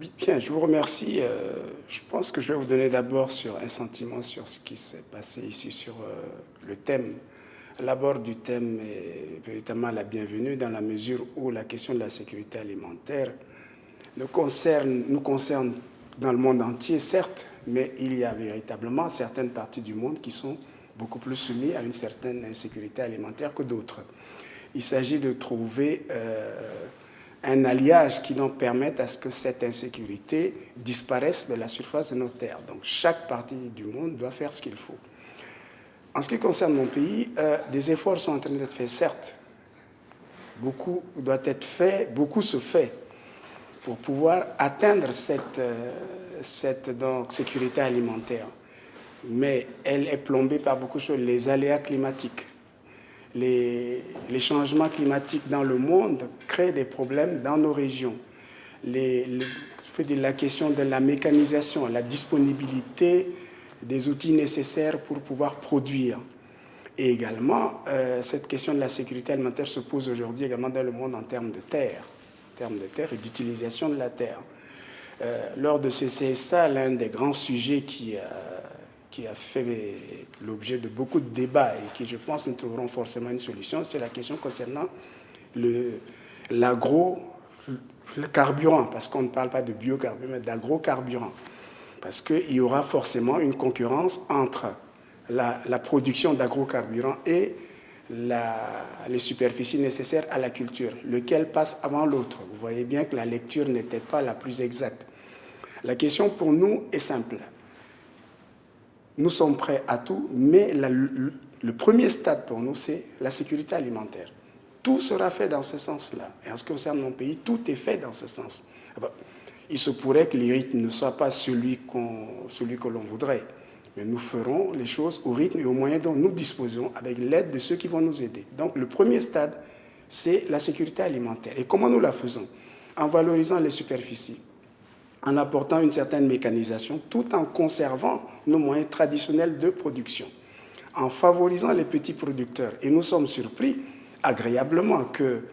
Bien, je vous remercie. Je pense que je vais vous donner d'abord sur un sentiment sur ce qui s'est passé ici sur le thème. L'abord du thème est véritablement la bienvenue dans la mesure où la question de la sécurité alimentaire nous concerne dans le monde entier, certes, mais il y a véritablement certaines parties du monde qui sont beaucoup plus soumises à une certaine insécurité alimentaire que d'autres. Il s'agit de trouver un alliage qui nous permette à ce que cette insécurité disparaisse de la surface de nos terres. Donc chaque partie du monde doit faire ce qu'il faut. En ce qui concerne mon pays, des efforts sont en train d'être faits, certes. Beaucoup doit être fait, beaucoup se fait pour pouvoir atteindre cette sécurité alimentaire. Mais elle est plombée par beaucoup de choses, les aléas climatiques. Les changements climatiques dans le monde créent des problèmes dans nos régions. La question de la mécanisation, la disponibilité des outils nécessaires pour pouvoir produire. Et également, cette question de la sécurité alimentaire se pose aujourd'hui également dans le monde en termes de terre et d'utilisation de la terre. Lors de ce CSA, l'un des grands sujets qui a fait l'objet de beaucoup de débats et qui, je pense, nous trouverons forcément une solution, c'est la question concernant le carburant, parce qu'on ne parle pas de biocarburant, mais d'agrocarburant. Parce qu'il y aura forcément une concurrence entre la production d'agrocarburants et les superficies nécessaires à la culture, lequel passe avant l'autre. Vous voyez bien que la lecture n'était pas la plus exacte. La question pour nous est simple. Nous sommes prêts à tout, mais le premier stade pour nous, c'est la sécurité alimentaire. Tout sera fait dans ce sens-là. Et en ce qui concerne mon pays, tout est fait dans ce sens. Il se pourrait que les rythmes ne soient pas celui que l'on voudrait. Mais nous ferons les choses au rythme et aux moyens dont nous disposons avec l'aide de ceux qui vont nous aider. Donc le premier stade, c'est la sécurité alimentaire. Et comment nous la faisons? En valorisant les superficies, en apportant une certaine mécanisation, tout en conservant nos moyens traditionnels de production, en favorisant les petits producteurs. Et nous sommes surpris agréablement que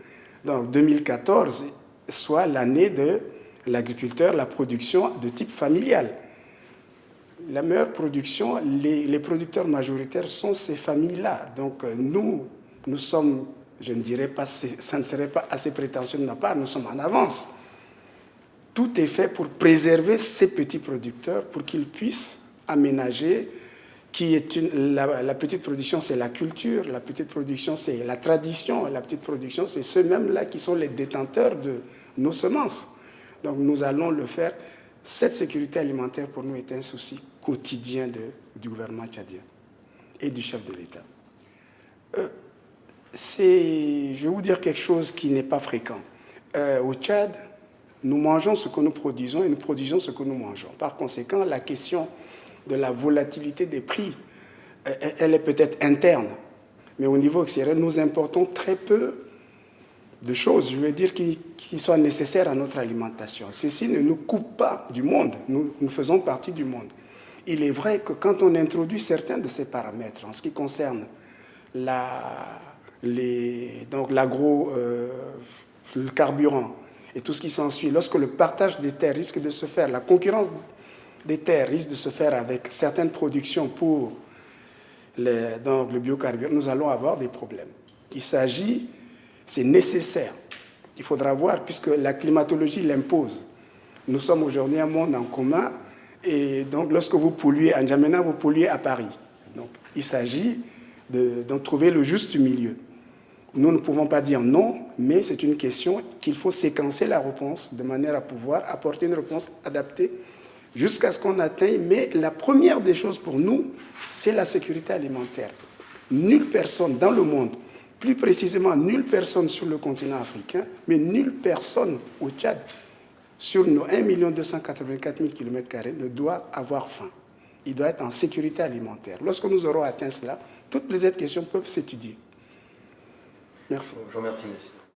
dans 2014 soit l'année de l'agriculteur, la production de type familial. La meilleure production, les producteurs majoritaires sont ces familles-là. Donc nous sommes, je ne dirais pas, ça ne serait pas assez prétentieux de ma part, nous sommes en avance. Tout est fait pour préserver ces petits producteurs, pour qu'ils puissent aménager, la petite production, c'est la culture, la petite production, c'est la tradition, la petite production, c'est ceux-mêmes-là qui sont les détenteurs de nos semences. Donc nous allons le faire. Cette sécurité alimentaire, pour nous, est un souci quotidien du gouvernement tchadien et du chef de l'État. Je vais vous dire quelque chose qui n'est pas fréquent. Au Tchad, nous mangeons ce que nous produisons et nous produisons ce que nous mangeons. Par conséquent, la question de la volatilité des prix, elle est peut-être interne, mais au niveau extérieur, nous importons très peu de choses, je veux dire, qui soient nécessaires à notre alimentation. Ceci ne nous coupe pas du monde, nous faisons partie du monde. Il est vrai que quand on introduit certains de ces paramètres, en ce qui concerne le carburant et tout ce qui s'ensuit, lorsque le partage des terres risque de se faire, la concurrence des terres risque de se faire avec certaines productions pour le biocarburant, nous allons avoir des problèmes. C'est nécessaire. Il faudra voir, puisque la climatologie l'impose. Nous sommes aujourd'hui un monde en commun, et donc lorsque vous polluez à N'Djamena, vous polluez à Paris. Donc il s'agit de trouver le juste milieu. Nous ne pouvons pas dire non, mais c'est une question qu'il faut séquencer la réponse de manière à pouvoir apporter une réponse adaptée jusqu'à ce qu'on atteigne. Mais la première des choses pour nous, c'est la sécurité alimentaire. Nulle personne dans le monde, plus précisément nulle personne sur le continent africain, mais nulle personne au Tchad, sur nos 1 284 000 km², ne doit avoir faim. Il doit être en sécurité alimentaire. Lorsque nous aurons atteint cela, toutes les autres questions peuvent s'étudier. Merci. Je vous remercie, monsieur.